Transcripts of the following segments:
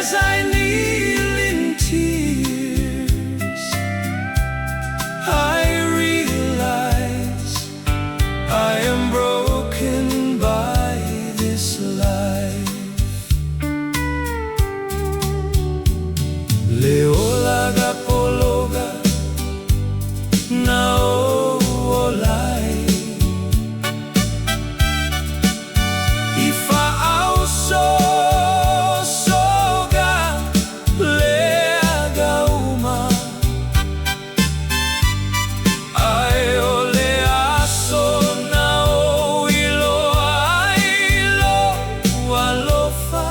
as I kneel in tears, I realize I am broken by this life. Olaga, pologa, na olai. Ifa auso soga leaga uma. Ai ole aso na o iloa iloa alofa.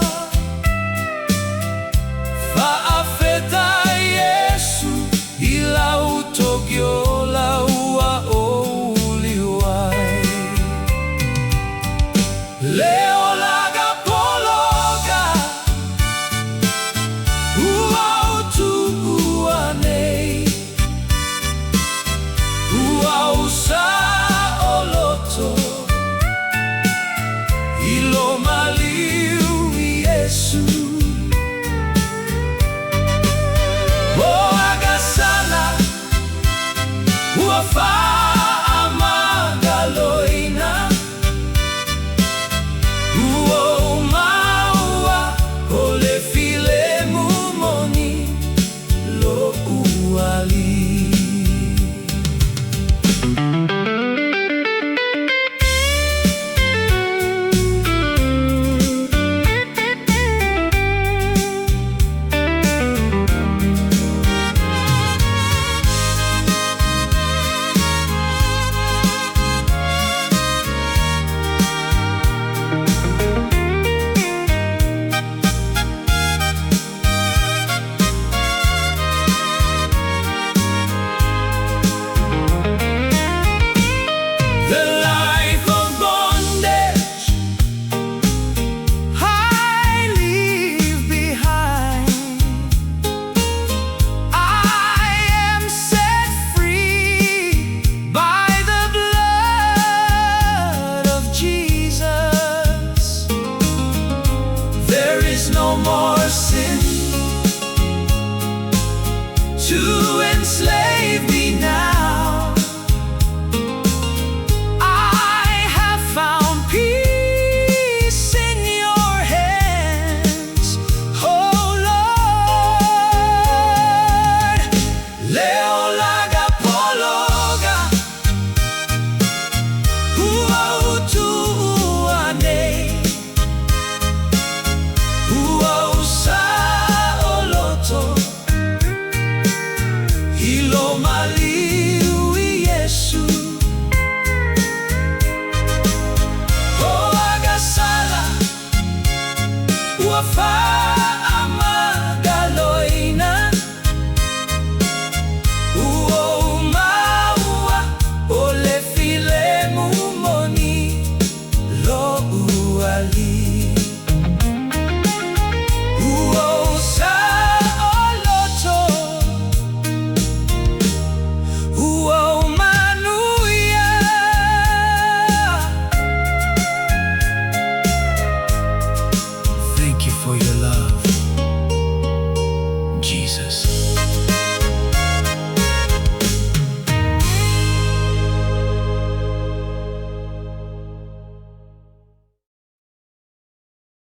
Fa afeta Iesu ilau togiola ua o liua. Olaga pologa ua utu ua nei ua usa oloto ilo maliu Iesu. Boaga sana ua fa amagaloina uo maua ole file mumoni lo uali. No more sin to enslave me now. I have found peace in your hands, oh Lord. Olaga pologa ua utu ua nei ua usa oloto ilo maliu Iesu. Boaga sala ua fa amagaloina uo maua ole file mumoni lo uali. Manuia. Thank you for your love, Jesus.